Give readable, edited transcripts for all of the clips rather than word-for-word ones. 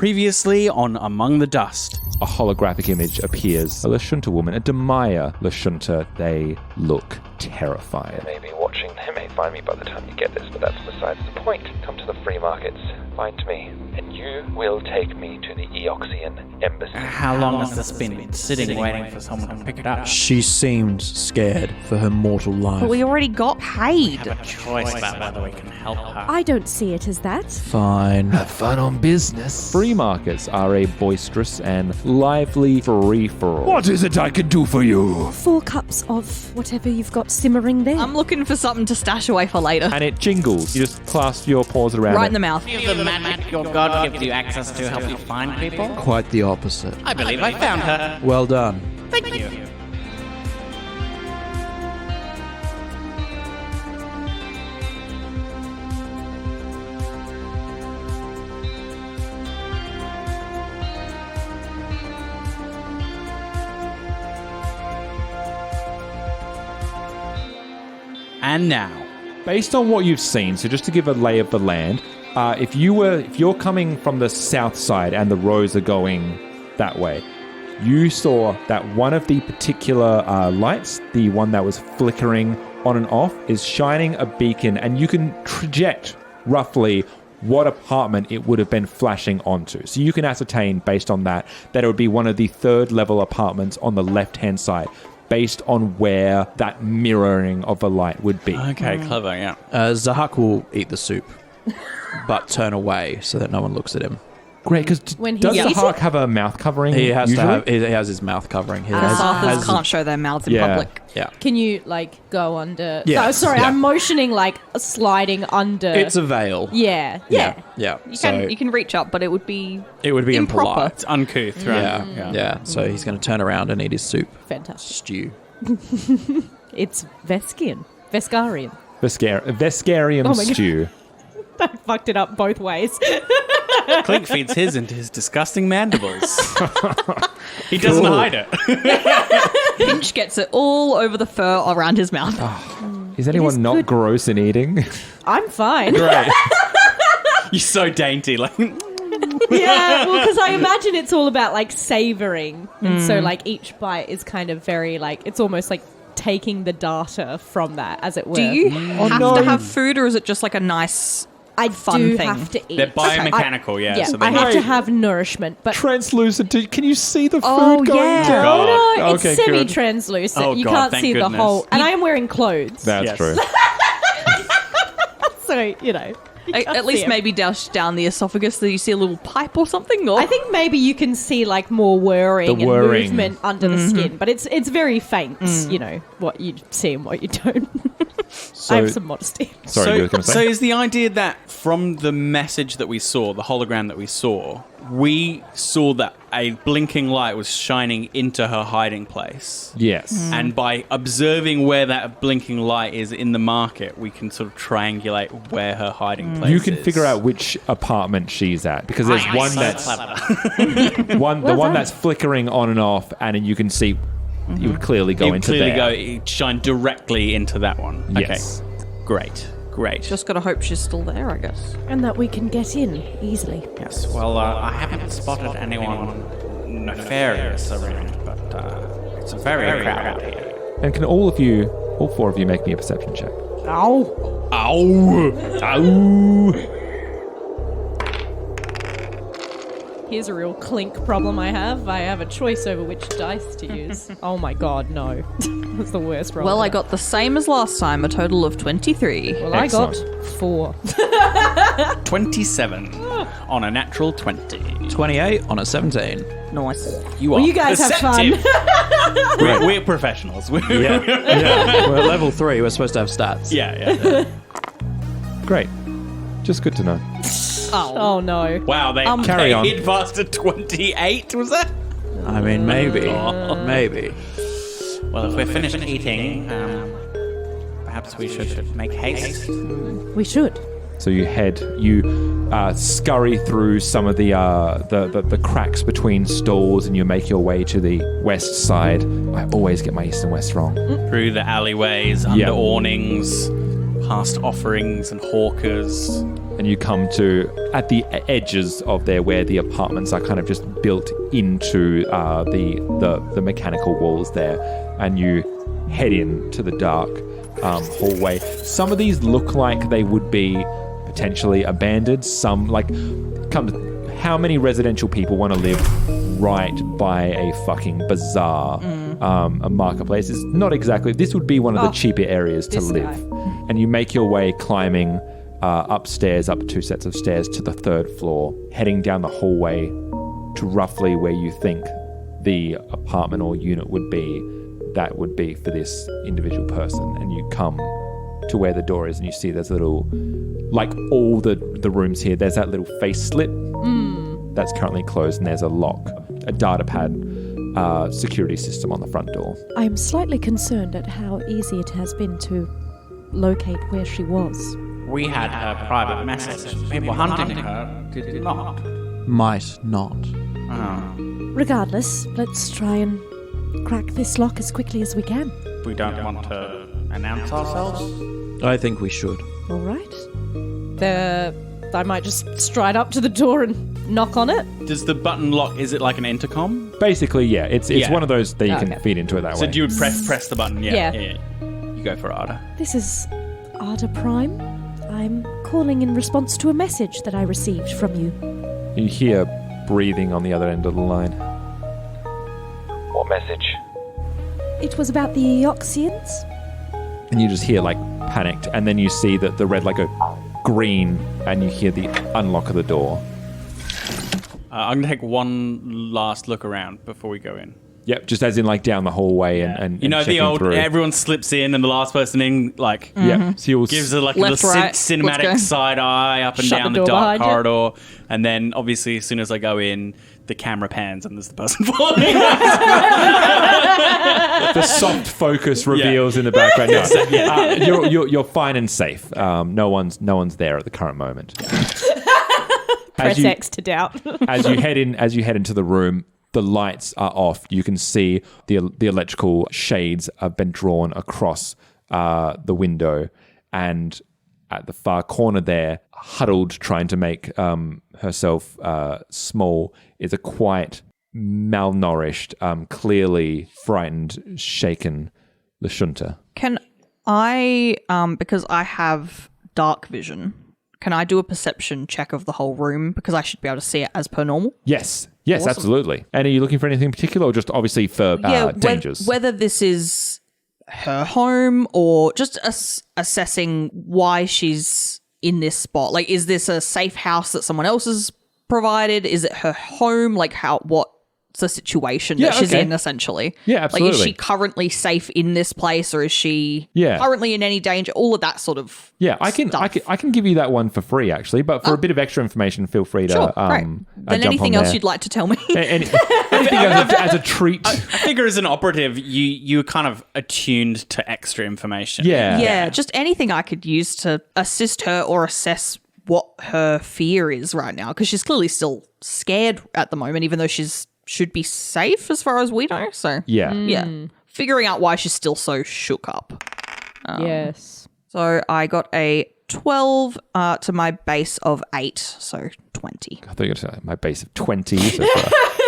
Previously on Among the Dust. A holographic image appears. A Lashunta woman, a Demaya Lashunta. They look terrified. They may be watching. They may find me by the time you get this, but that's besides the point. Come to the free markets, find me, and you will take me to the Eoxian embassy. How long has this been sitting waiting for someone to pick it up? She seemed scared for her mortal life. But we already got paid. We have a choice about whether we can help her. I don't see it as that. Fine. Have fun on business. Free markets are a boisterous and lively free-for-all. What is it I can do for you? 4 cups of whatever you've got simmering there. I'm looking for something to stash away for later. And it jingles. You just clasp your paws around Right it. in the mouth. The magic your god gives you access to help you find people? Quite the opposite. I believe I found her. Well done. Thank you. And now, Based on what you've seen, so just to give a lay of the land, if you're coming from the south side and the roads are going that way, you saw that one of the particular lights, the one that was flickering on and off, is shining a beacon, and you can project roughly what apartment it would have been flashing onto. So you can ascertain based on that it would be one of the 3rd level apartments on the left-hand side, based on where that mirroring of the light would be. okay, clever, yeah. Zahak will eat the soup, but turn away so that no one looks at him. Great, because When he does the eats Hark have a mouth covering? He has usually? to have. He has his mouth covering. He Arthurs can't show their mouths in Yeah. public. Yeah. Can you, go under... Yeah. Oh, sorry, Yeah. I'm motioning, sliding under... It's a veil. Yeah. Yeah. You can reach up, but it would be It would be improper. impolite. It's uncouth, right? Yeah. So he's going to turn around and eat his soup. Fantastic. Stew. It's Veskian. Veskarian. Vescarium Oh my God. stew. I fucked it up both ways. Clink feeds his into his disgusting mandibles. He doesn't hide it. Pinch gets it all over the fur around his mouth. Is anyone is not good. gross in eating? I'm fine. Great. You're so dainty, like... Yeah, well, because I imagine it's all about, savouring. And so, each bite is kind of very, it's almost like taking the data from that, as it were. Do you have to have food, or is it just like a nice I fun do thing? have to eat. They're biomechanical, yeah. Yeah, So I they have to have nourishment, but... Translucent. Can you see the food Oh, going yeah. down? God. Oh, no, it's Okay, good. semi-translucent. Oh, you God, can't thank see the goodness. whole... And I am wearing clothes. That's Yes. true. So, you can't At see least it. maybe down the esophagus, so you see a little pipe or something. Or I think maybe you can see more whirring The whirring. and movement under the skin, but it's very faint. What you see and what you don't. I have some modesty. Sorry, you were going to So say? is the idea that from the message that we saw, the hologram that we saw that a blinking light was shining into her hiding place. Yes. And by observing where that blinking light is in the market, we can sort of triangulate where her hiding place is. You can figure out which apartment she's at, because there's one that's the one done. that's flickering on and off, and then you can see you would clearly go You into clearly there. shine directly into that one. Yes. Okay. Great. just gotta hope she's still there, I guess. And that we can get in easily. Yes, well, I haven't spotted anyone nefarious around, but it's a very crowded out here. And can all 4 of you, make me a perception check? Ow. Ow! Ow! Here's a real clink problem I have. I have a choice over which dice to use. Oh my god, no. That's the worst roll. Well, I ever. got the same as last time, a total of 23. Well, Excellent. I got 4. 27 on a natural 20. 28 on a 17. Nice. You Well, are you guys have fun. deceptive. we're professionals. Yeah. We're at level 3. We're supposed to have stats. Yeah. Great. Just good to know. Oh no. Wow, they Carry on. hit past a 28, was that? I mean, maybe. Maybe. Well, if we're finished eating, perhaps we should make haste. We should. So you scurry through some of the cracks between stalls, and you make your way to the west side. I always get my east and west wrong. Through the alleyways, under Yeah. awnings, past offerings and hawkers. And you come to at the edges of there where the apartments are kind of just built into the mechanical walls there, and you head in to the dark hallway. Some of these look like they would be potentially abandoned. Some how many residential people want to live right by a fucking bazaar, a marketplace? It's not exactly. This would be one of the cheaper areas to live. And you make your way climbing upstairs, up 2 sets of stairs to the 3rd floor, heading down the hallway to roughly where you think the apartment or unit would be. That would be for this individual person. And you come to where the door is and you see there's a little, like all the rooms here, there's that little face slit that's currently closed, and there's a lock, a data pad security system on the front door. I'm slightly concerned at how easy it has been to locate where she was. We had her private message. People hunting her did not. Might not. Regardless, let's try and crack this lock as quickly as we can. We don't want to announce ourselves. I think we should. All right. I might just stride up to the door and knock on it. Does the button lock, is it like an intercom? Basically, yeah. It's one of those that you can feed into it that way. So do you press the button? Yeah. You go for it, Ada. This is Ada Prime. I'm calling in response to a message that I received from you. You hear breathing on the other end of the line. What message? It was about the Eoxians. And you just hear like panicked, and then you see that the red light go green, and you hear the unlock of the door. I'm going to take one last look around before we go in. Yep, just as in like down the hallway and you know, the old through. Everyone slips in and the last person in like Yeah, so you'll gives it like a Left, little right, let's go. cinematic side eye up and Shut down the the door dark behind you. corridor, and then obviously as soon as I go in, the camera pans and there's the person falling. the soft focus reveals in the background. No, you're fine and safe. No one's there at the current moment. Press X to doubt. as you head into the room, the lights are off. You can see the electrical shades have been drawn across the window, and at the far corner there, huddled, trying to make herself small, is a quite malnourished, clearly frightened, shaken Lashunta. Can I, because I have dark vision, can I do a perception check of the whole room? Because I should be able to see it as per normal. Yes, Awesome. absolutely. And are you looking for anything in particular, or just obviously for dangers? Whether this is her home or just assessing why she's in this spot. Like, is this a safe house that someone else has provided? Is it her home? Like, what's the situation that she's in, essentially? Yeah, absolutely. Like, is she currently safe in this place, or is she currently in any danger? All of that sort of I can give you that one for free, actually. But for a bit of extra information, feel free to great. Then Then anything else you'd like to tell me? anything as a treat. I figure as an operative, you're kind of attuned to extra information. Yeah, just anything I could use to assist her or assess what her fear is right now, because she's clearly still scared at the moment, even though should be safe as far as we know. So yeah, figuring out why she's still so shook up. Yes. So I got a 12 to my base of 8, so 20. I thought you were going to say my base of 20, so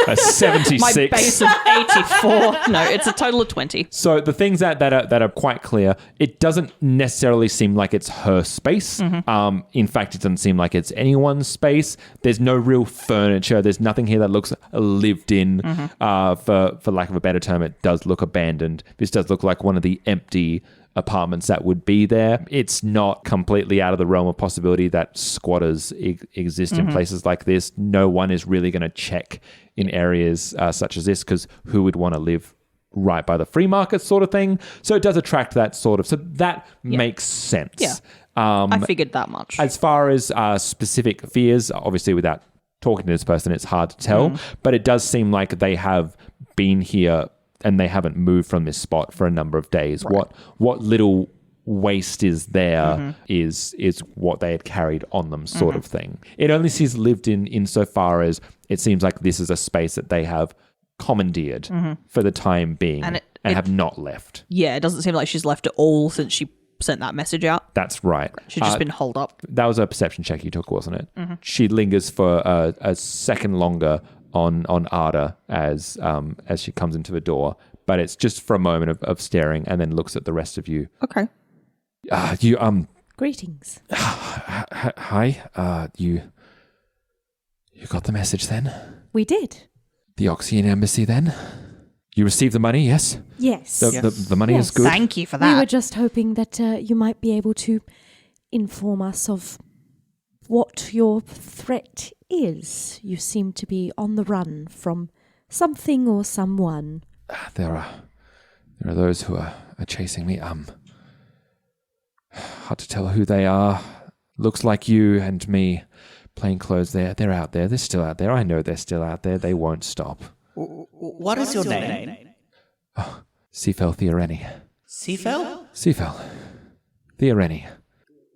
a 76. My base of 84. No, it's a total of 20. So the things that are quite clear, it doesn't necessarily seem like it's her space. In fact, it doesn't seem like it's anyone's space. There's no real furniture. There's nothing here that looks lived in. For lack of a better term, it does look abandoned. This does look like one of the empty apartments that would be there. It's not completely out of the realm of possibility that squatters exist in places like this. No one is really going to check in areas such as this, because who would want to live right by the free market sort of thing? So it does attract that sort of... So that makes sense. Yeah. I figured that much. As far as specific fears, obviously without talking to this person, it's hard to tell, but it does seem like they have been here and they haven't moved from this spot for a number of days. Right. What little waste is there is what they had carried on them, sort of thing. It only seems lived in insofar as it seems like this is a space that they have commandeered for the time being and have not left. Yeah, it doesn't seem like she's left at all since she sent that message out. That's right. She's just been holed up. That was a perception check you took, wasn't it? Mm-hmm. She lingers for a second longer on Arda as she comes into the door, but it's just for a moment of staring, and then looks at the rest of you. Okay. Greetings. Hi. You got the message then? We did. The Oxian embassy then? You received the money, yes? Yes. The money is good. Thank you for that. We were just hoping that you might be able to inform us of what your threat is. You seem to be on the run from something or someone. There are those who are chasing me. Hard to tell who they are. Looks like you and me. Plain clothes. They're out there. They're still out there. I know they're still out there. They won't stop. What is your name? Oh, Sifell Theareni. Sifell? Sifell Theareni.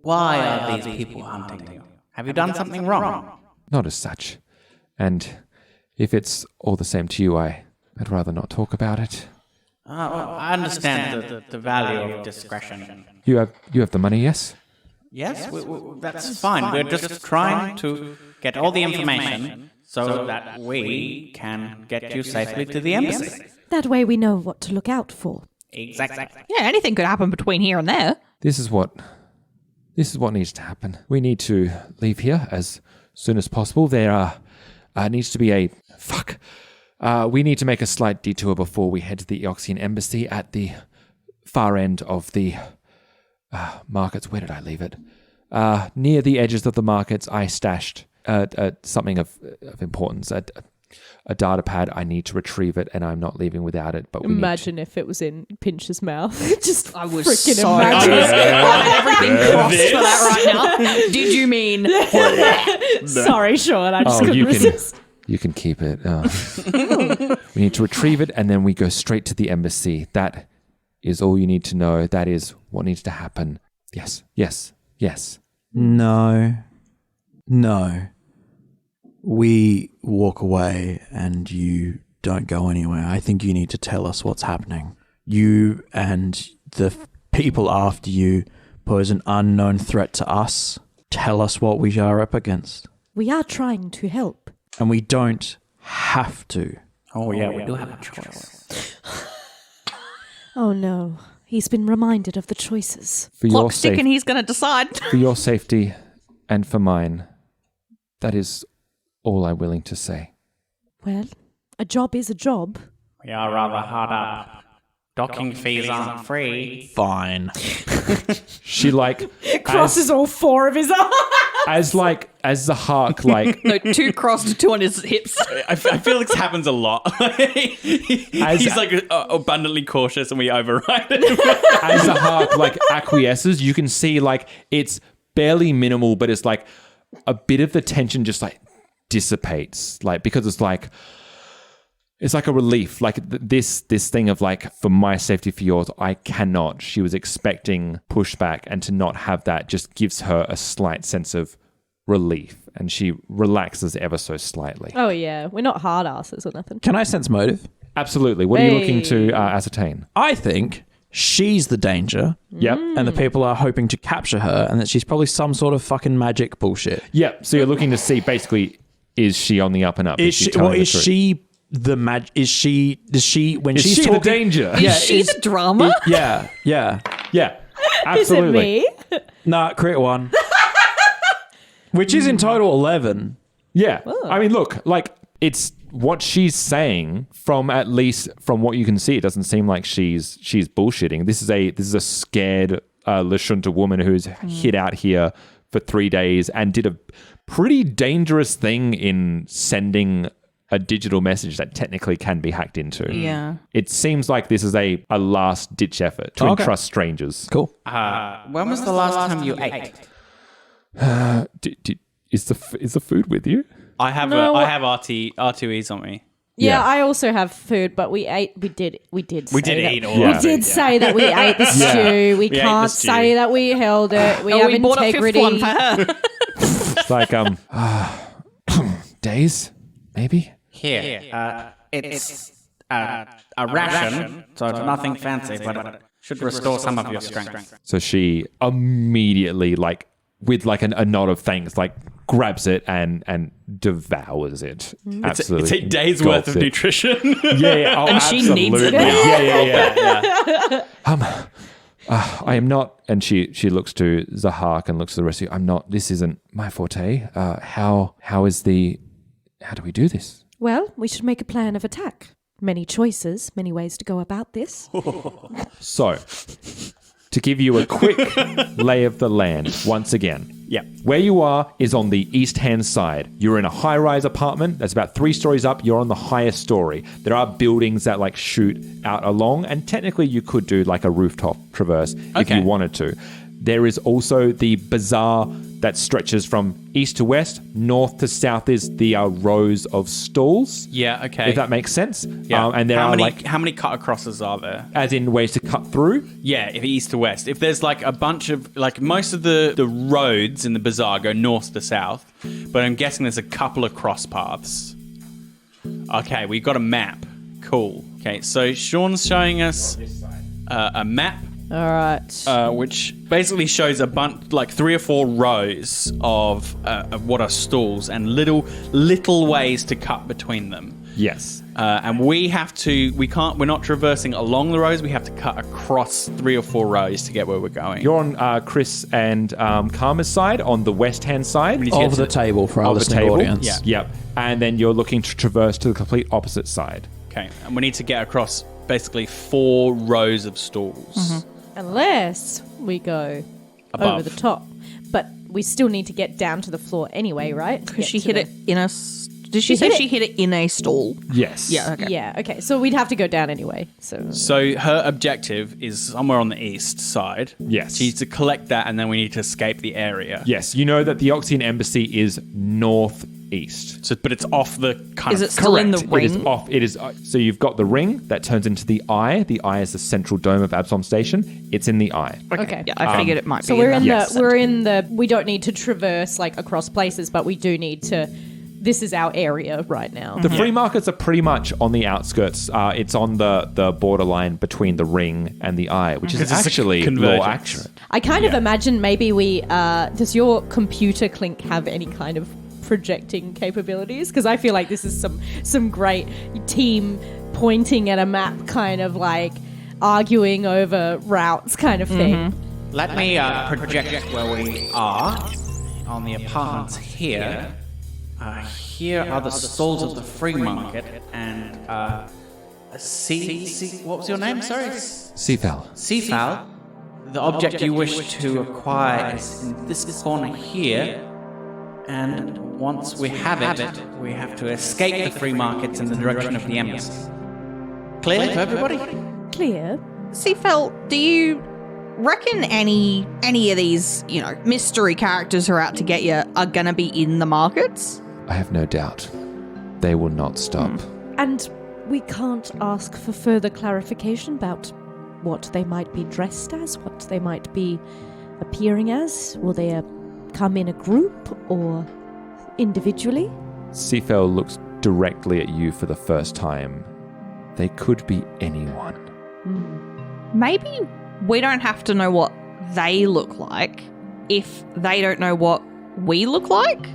Why are these people hunting you? Have you done something wrong? Not as such. And if it's all the same to you, I'd rather not talk about it. I understand the value of discretion. You have the money, yes? Yes, that's fine. We're just trying to get all the information so that we can get you safely to the embassy. That way we know what to look out for. Exactly. Yeah, anything could happen between here and there. This is what needs to happen. We need to leave here as soon as possible. There needs to be we need to make a slight detour before we head to the Eoxian embassy at the far end of the markets. Where did I leave it? Near the edges of the markets, I stashed something of importance. A data pad. I need to retrieve it, and I'm not leaving without it. But imagine if it was in Pinch's mouth. Just I was freaking so imagine. everything crossed for that right now. Did you mean? Sorry, Sean. I just couldn't resist. You can keep it. We need to retrieve it, and then we go straight to the embassy. That is all you need to know. That is what needs to happen. Yes. No. We walk away and you don't go anywhere. I think you need to tell us what's happening. You and the people after you pose an unknown threat to us. Tell us what we are up against. We are trying to help. And we don't have to. Oh, yeah, we do have a choice. Oh, no. He's been reminded of the choices. For Clock ticking, he's going to decide. For your safety and for mine, that is all I'm willing to say. Well, a job is a job. We are rather hard up. Docking fees aren't free. Fine. She crosses all four of his arms. As the Hark No, 2 crossed, 2 on his hips. I feel this happens a lot. He's abundantly cautious and we override it. As the Hark acquiesces, you can see it's barely minimal, but it's a bit of the tension just dissipates, because it's a relief, this thing of for my safety, for yours, I cannot. She was expecting pushback, and to not have that just gives her a slight sense of relief, and she relaxes ever so slightly. Oh yeah, we're not hard asses or nothing. Can I sense motive? Absolutely. What are you looking to ascertain? I think she's the danger. Yep. And the people are hoping to capture her, and that she's probably some sort of fucking magic bullshit. Yep. So you're looking to see basically, is she on the up and up? Is she when she's she's talking, the danger? Is she the drama? Yeah. Absolutely. Is it me? Nah, crit 1. Which is in total 11. Yeah. I mean, look, it's what she's saying at least from what you can see. It doesn't seem like she's bullshitting. This is a scared Lashunta woman who's hid out here for 3 days and did a pretty dangerous thing in sending a digital message that technically can be hacked into. Yeah. It seems like this is a last-ditch effort to entrust strangers. Cool. When was the last time you ate? Is the food with you? I have R2Es on me. Yeah, Yeah. I also have food, but we ate. We did. We say did that. eat all We of it, did say that we ate the stew. We ate can't the stew. say that we held it. We have we bought a integrity. 5th one for her. It's days, maybe? Here, it's a ration, so it's nothing fancy, but Should restore some of your strength. So she immediately, like, with like a nod of thanks, like grabs it and devours it. Absolutely. It's a day's worth of nutrition. Yeah. Oh, And she needs it. Yeah. I am not, and she looks to Zahak and looks to the rest of you. This isn't my forte. How do we do this? Well, we should make a plan of attack. Many choices, many ways to go about this. So, to give you a quick lay of the land once again. Yeah. Where you are is on the east-hand side. You're in a high-rise apartment that's about 3 stories up. You're on the highest story. There are buildings that like shoot out along, and technically you could do like a rooftop traverse if you wanted to. There is also the bazaar that stretches from east to west. North to south is the rows of stalls. Yeah, okay. If that makes sense. Yeah. And there how many cut acrosses are there? as in ways to cut through. Yeah, if east to west. If there's like a bunch of, like most of the roads in the bazaar go north to south, but I'm guessing there's a couple of cross paths. Okay, we got a map. Cool. Okay, so Sean's showing us a map. All right. Which basically shows a bunch, like 3 or 4 rows of what are stalls and little ways to cut between them. Yes. And we're not traversing along the rows. We have to cut across 3 or 4 rows to get where we're going. You're on Chris and Karma's side, on the west-hand side. Of the table for our listening audience. Yeah. Yep. And then you're looking to traverse to the complete opposite side. Okay, and we need to get across basically 4 rows of stalls. Unless we go Above. over the top. But we still need to get down to the floor anyway, right? Because she hit it in a... Did she say she hit it in a stall? Yes. Yeah, okay. Yeah, okay. So we'd have to go down anyway. So her objective is somewhere on the east side. Yes. She needs to collect that, and then we need to escape the area. Yes, you know that the Oxian Embassy is northeast. So, but it's off the kind Is of... it still in the Correct. It is ring? off. It is. So you've got the ring that turns into the eye. The eye is the central dome of Absalom Station. It's in the eye. Okay. Yeah, I figured it might So be we're in in that. the we don't need to traverse like across places, but we do need to. This is our area right now. The free markets are pretty much on the outskirts. It's on the borderline between the ring and the eye, which is It's a actually more convergence. accurate. I kind of imagine maybe we. Does your computer Clink have any kind of projecting capabilities? Because I feel like this is some great team pointing at a map, kind of like arguing over routes, kind of thing. Let me project where we are on the apartments here. Here are the stalls of the free market, and what was your name? Sorry, Sifell. Sifell. The object you wish to acquire is in this corner here, and once we have it, we have to escape the free markets in the direction of the embassy. Clear to everybody? Clear. Sifell, do you reckon any of these, mystery characters who are out to get you are gonna be in the markets? I have no doubt. They will not stop. And we can't ask for further clarification about what they might be dressed as, what they might be appearing as. Will they come in a group or individually? Sifell looks directly at you for the first time. They could be anyone. Maybe we don't have to know what they look like if they don't know what we look like.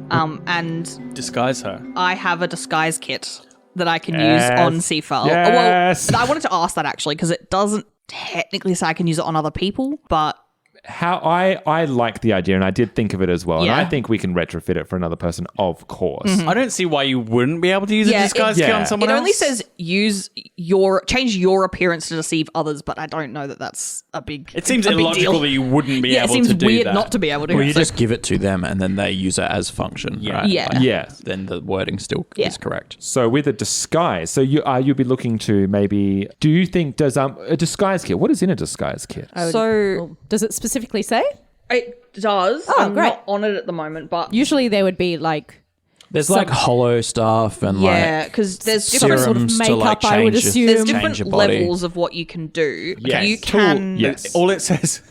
And Disguise her. I have a disguise kit that I can use on Sifell. Yes. Well, I wanted to ask that actually because it doesn't technically say I can use it on other people, but How I like the idea, and I did think of it as well, Yeah. and I think we can retrofit it for another person, of course. I don't see why you wouldn't be able to use a disguise kit Yeah. on someone it else. only says change your appearance to deceive others, but I don't know that that's a big. It seems a big illogical deal. that you wouldn't be able it seems to do weird that. not to be able to. Well, you So- just give it to them and then they use it as function, right? Yeah. Yeah. Then the wording still Yeah. is correct. So with a disguise, so you'll be looking to maybe. Do you think does a disguise kit? What is in a disguise kit? So Does it specifically say? it does. Oh, I'm great. not on it at the moment, but Usually there would be like There's like hollow stuff and yeah, like because there's different serums sort of to like makeup, I would change your- assume. there's Change different your body. levels of what you can do. Yes. You Tool- can. yes. All it says,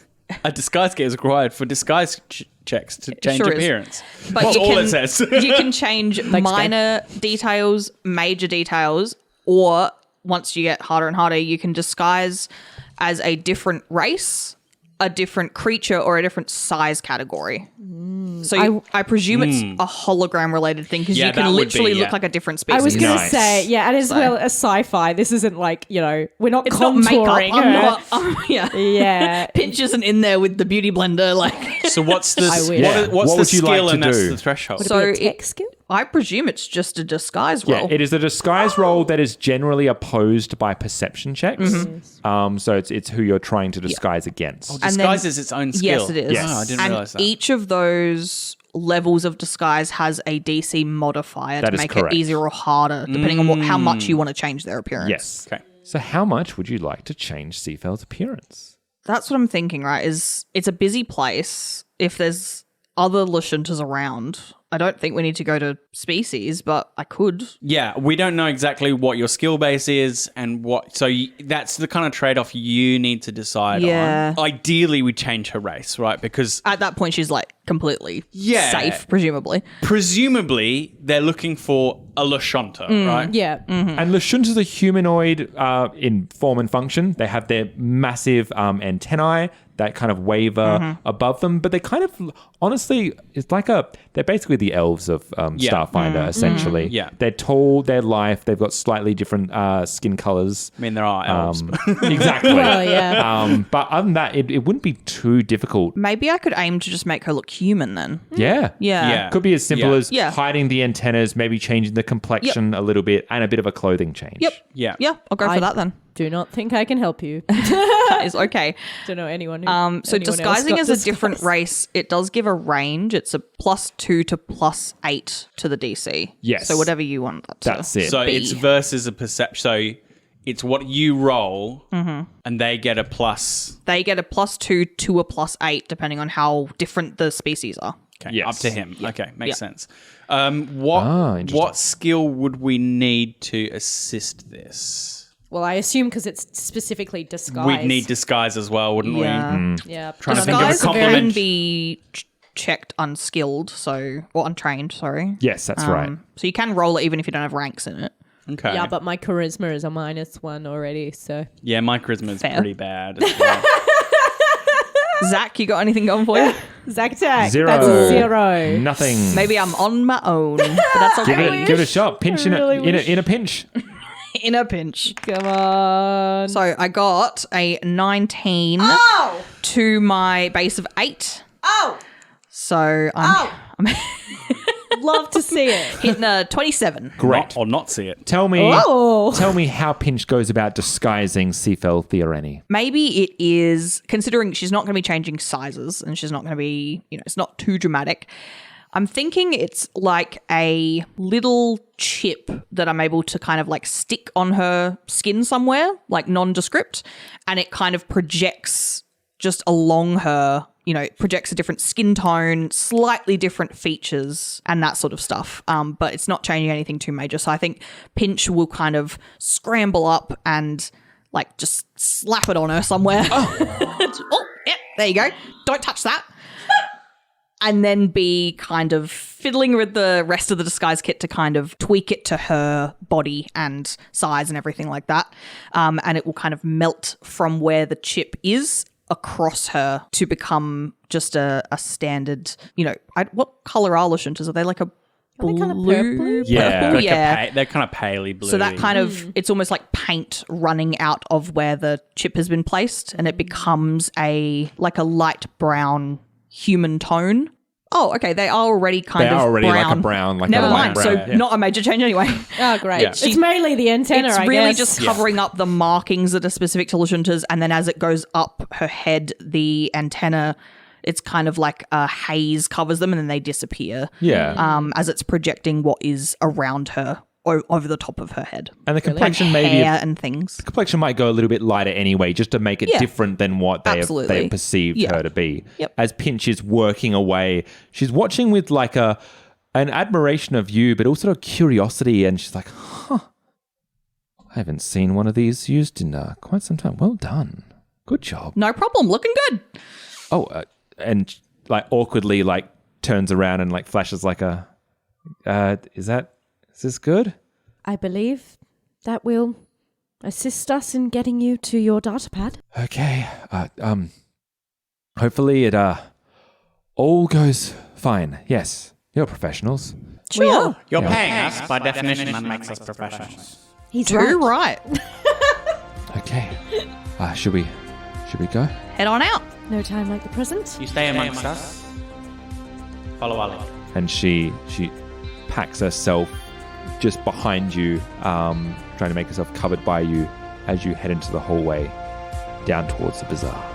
a disguise kit is required for disguise checks to change sure is. appearance. But That's you all can, it says. you can change minor details, major details, or once you get harder and harder, you can disguise as a different race, a different creature, or a different size category. So I presume it's a hologram related thing because Yeah, you can that would literally be, look yeah. like a different species. I was going to Nice. say, yeah, and as well as sci-fi, this isn't like, we're not It's not makeup. contouring I'm her. not. Yeah. Yeah. Pinch isn't in there with the beauty blender. Like, So what's the I wish. Yeah. what's What the would you like skill to and that's do? the threshold? So Be a it- tech skill? I presume it's just a disguise Yeah, roll. it is a disguise roll that is generally opposed by perception checks. So it's who you're trying to disguise against. And then- Disguise is its own skill. Yes, it is. Yes. Oh, I didn't and realize that. each of those levels of disguise has a DC modifier That to is make correct. it easier or harder, depending on how much you want to change their appearance. Yes. Okay. So how much would you like to change Sifell's appearance? That's what I'm thinking, right? Is it's a busy place. If there's other Lashuntas around, I don't think we need to go to species, but I could. Yeah, we don't know exactly what your skill base is and what. So that's the kind of trade off you need to decide Yeah. on. Ideally, we change her race, right? Because At that point, she's like completely Yeah. safe, presumably. presumably they're looking for a Lashunta, right? Yeah. And Lashunta's a humanoid in form and function. They have their massive antennae that kind of waver above them, but they kind of, honestly, it's like they're basically the elves of Starfinder, essentially. Yeah. They're tall, they're lithe, they've got slightly different skin colors. I mean, there are elves. Exactly. Well, yeah. But other than that, it wouldn't be too difficult. Maybe I could aim to just make her look human then. Yeah. Yeah. Yeah. Could be as simple Yeah. as Yeah. hiding the antennas, maybe changing the complexion a little bit, and a bit of a clothing change. Yep. Yeah. Yeah, I'll go for that then. Do not think I can help you. That is okay. Don't know anyone who. So anyone else disguising got as a different disguised. race, it does give a range. It's a +2 to +8 to the DC. Yes. So whatever you want that to That's it. So be. it's versus a perception. So it's what you roll, and they get a plus. They get a +2 to a +8 depending on how different the species are. Okay, Yes. up to him. Okay, makes Yeah. sense. What interesting. skill would we need to assist this? Well, I assume because it's specifically disguised. We'd need disguise as well, wouldn't Yeah. Yeah. Trying to think of a Disguise can compliment. be checked unskilled, or untrained, sorry. Yes, that's right. So you can roll it even if you don't have ranks in it. we? Okay. Yeah, but my charisma is a -1 already, so. Yeah, my charisma is Fair. pretty bad. As well. Zach, you got anything going for you? Zack Tack. Zero. That's a 0. Nothing. Maybe I'm on my own, but that's okay. Give it a shot. Pinch in a pinch. In a pinch. Come on. So I got a 19 to my base of 8. Oh! So I'm Love to see it. hitting a 27. Great. Or not see it. Tell me. Oh! Tell me how Pinch goes about disguising Sifell Theareni. Maybe it is, considering she's not going to be changing sizes and she's not going to be, it's not too dramatic. I'm thinking it's like a little chip that I'm able to kind of like stick on her skin somewhere, like nondescript, and it kind of projects just along her, it projects a different skin tone, slightly different features and that sort of stuff. But it's not changing anything too major. So I think Pinch will kind of scramble up and like just slap it on her somewhere. Oh, yeah, there you go. Don't touch that. And then be kind of fiddling with the rest of the disguise kit to kind of tweak it to her body and size and everything like that. And it will kind of melt from where the chip is across her to become just a standard, what color are Lashuntas? Are they like a Are they kind of blue? purpley? Yeah. Purple? Like Yeah. they're kind of palely blue. So that kind of, it's almost like paint running out of where the chip has been placed, and it becomes like a light brown human tone. Oh, okay. They are already kind They of are already brown. like a brown, like Never a light mind. brown. So Yeah. not a major change anyway. Oh, great. Yeah. It's mainly the antenna, It's I really guess. just covering up the markings that are specific to Lashuntas, and then as it goes up her head, the antenna, it's kind of like a haze covers them, and then they disappear. Yeah. As it's projecting what is around her over the top of her head. And the Like complexion maybe hair and things. complexion might go a little bit lighter anyway, just to make it Yeah. different than what they Absolutely. have perceived Yeah. her to be. Yep. As Pinch is working away, she's watching with like an admiration of you, but also a curiosity, and she's like, "Huh, I haven't seen one of these used in quite some time. Well done, good job." No problem. Looking good. Oh, and like awkwardly, like turns around and like flashes like a, is this good? I believe that will assist us in getting you to your data pad. Okay. Hopefully it all goes fine. Yes, you're professionals. Sure. You're paying us. By definition, that makes us professionals. He's Too right. right. Okay. Should we go? Head on out. No time like the present. You stay amongst us. Follow our lead. And she packs herself just behind you, trying to make herself covered by you as you head into the hallway down towards the bazaar.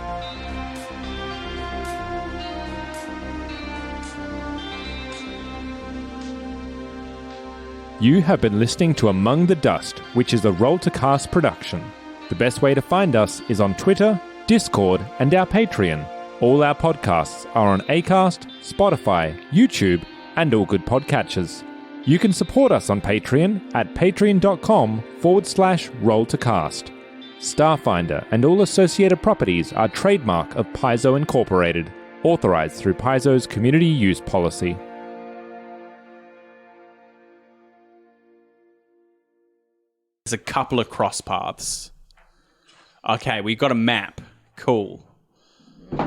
You have been listening to Among the Dust, which is a Roll to Cast production. The best way to find us is on Twitter, Discord, and our Patreon. All our podcasts are on Acast, Spotify, YouTube, and all good podcatchers. You can support us on Patreon at patreon.com/roll-to-cast. Starfinder and all associated properties are trademark of Paizo Incorporated, authorized through Paizo's community use policy. There's a couple of cross paths. Okay, we've got a map. Cool.